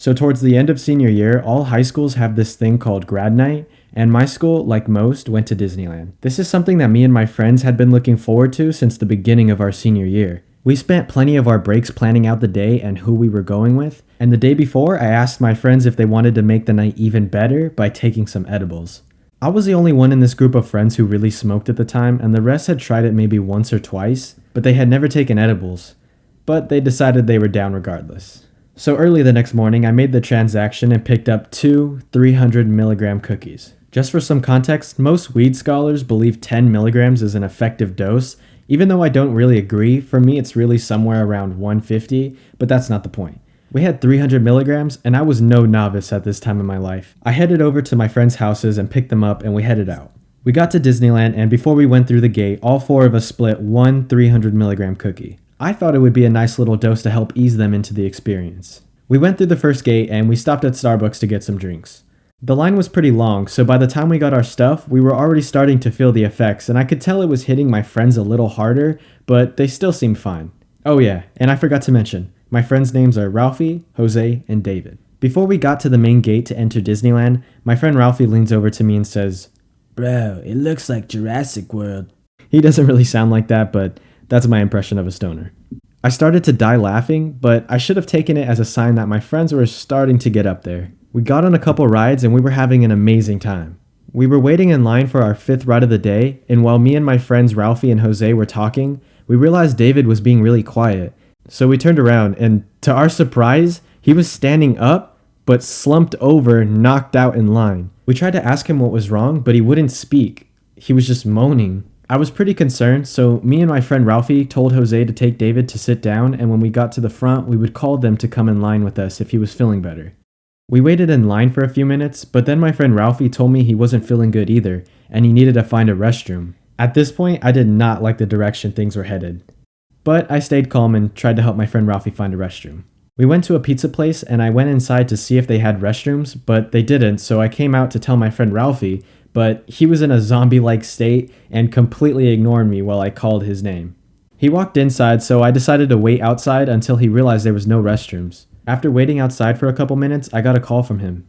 So towards the end of senior year, all high schools have this thing called Gradnite, and my school, like most, went to Disneyland. This is something that me and my friends had been looking forward to since the beginning of our senior year. We spent plenty of our breaks planning out the day and who we were going with, and the day before I asked my friends if they wanted to make the night even better by taking some edibles. I was the only one in this group of friends who really smoked at the time, and the rest had tried it maybe once or twice, but they had never taken edibles. But they decided they were down regardless. So early the next morning, I made the transaction and picked up 2 300 milligram cookies. Just for some context, most weed scholars believe 10 milligrams is an effective dose. Even though I don't really agree, for me it's really somewhere around 150, but that's not the point. We had 300 milligrams, and I was no novice at this time in my life. I headed over to my friends' houses and picked them up, and we headed out. We got to Disneyland, and before we went through the gate, all 4 of us split one 300 milligram cookie. I thought it would be a nice little dose to help ease them into the experience. We went through the first gate, and we stopped at Starbucks to get some drinks. The line was pretty long, so by the time we got our stuff, we were already starting to feel the effects, and I could tell it was hitting my friends a little harder, but they still seemed fine. Oh yeah, and I forgot to mention, my friends' names are Ralphie, Jose, and David. Before we got to the main gate to enter Disneyland, my friend Ralphie leans over to me and says, "Bro, it looks like Jurassic World." He doesn't really sound like that, but that's my impression of a stoner. I started to die laughing, but I should have taken it as a sign that my friends were starting to get up there. We got on a couple rides and we were having an amazing time. We were waiting in line for our 5th ride of the day, and while me and my friends Ralphie and Jose were talking, we realized David was being really quiet. So we turned around, and to our surprise, he was standing up, but slumped over, knocked out in line. We tried to ask him what was wrong, but he wouldn't speak. He was just moaning. I was pretty concerned, so me and my friend Ralphie told Jose to take David to sit down, and when we got to the front, we would call them to come in line with us if he was feeling better. We waited in line for a few minutes, but then my friend Ralphie told me he wasn't feeling good either, and he needed to find a restroom. At this point, I did not like the direction things were headed. But I stayed calm and tried to help my friend Ralphie find a restroom. We went to a pizza place, and I went inside to see if they had restrooms, but they didn't, so I came out to tell my friend Ralphie, but he was in a zombie-like state and completely ignored me while I called his name. He walked inside, so I decided to wait outside until he realized there was no restrooms. After waiting outside for a couple minutes, I got a call from him.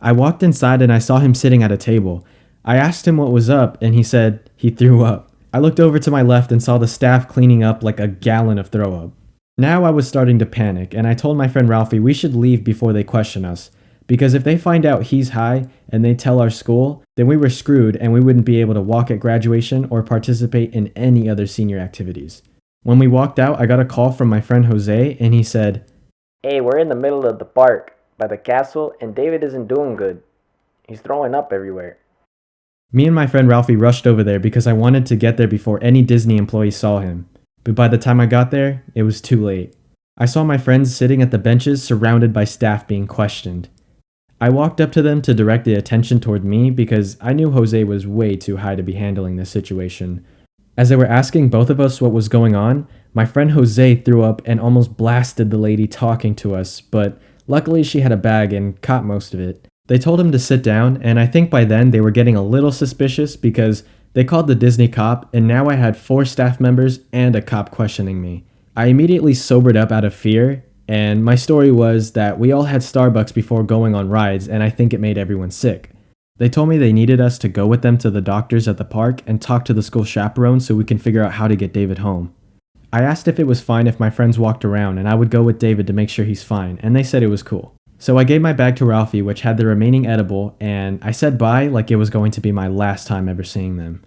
I walked inside and I saw him sitting at a table. I asked him what was up, and he said he threw up. I looked over to my left and saw the staff cleaning up like a gallon of throw up. Now I was starting to panic, and I told my friend Ralphie we should leave before they question us, because if they find out he's high and they tell our school, then we were screwed and we wouldn't be able to walk at graduation or participate in any other senior activities. When we walked out, I got a call from my friend Jose, and he said, "Hey, we're in the middle of the park by the castle, and David isn't doing good. He's throwing up everywhere." Me and my friend Ralphie rushed over there because I wanted to get there before any Disney employee saw him. But by the time I got there, it was too late. I saw my friends sitting at the benches surrounded by staff being questioned. I walked up to them to direct the attention toward me because I knew Jose was way too high to be handling this situation. As they were asking both of us what was going on, my friend Jose threw up and almost blasted the lady talking to us, but luckily she had a bag and caught most of it. They told him to sit down, and I think by then they were getting a little suspicious because they called the Disney cop, and now I had 4 staff members and a cop questioning me. I immediately sobered up out of fear, and my story was that we all had Starbucks before going on rides, and I think it made everyone sick. They told me they needed us to go with them to the doctors at the park and talk to the school chaperone so we can figure out how to get David home. I asked if it was fine if my friends walked around and I would go with David to make sure he's fine, and they said it was cool. So I gave my bag to Ralphie, which had the remaining edible, and I said bye like it was going to be my last time ever seeing them.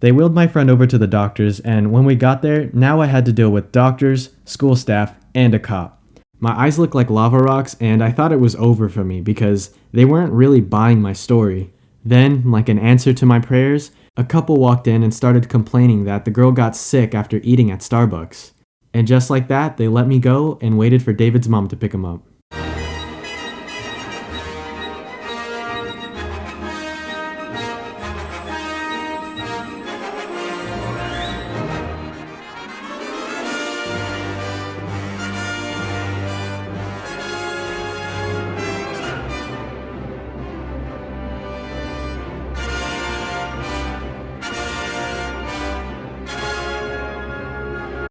They wheeled my friend over to the doctors, and when we got there, now I had to deal with doctors, school staff, and a cop. My eyes looked like lava rocks, and I thought it was over for me because they weren't really buying my story. Then, like an answer to my prayers, a couple walked in and started complaining that the girl got sick after eating at Starbucks. And just like that, they let me go and waited for David's mom to pick him up.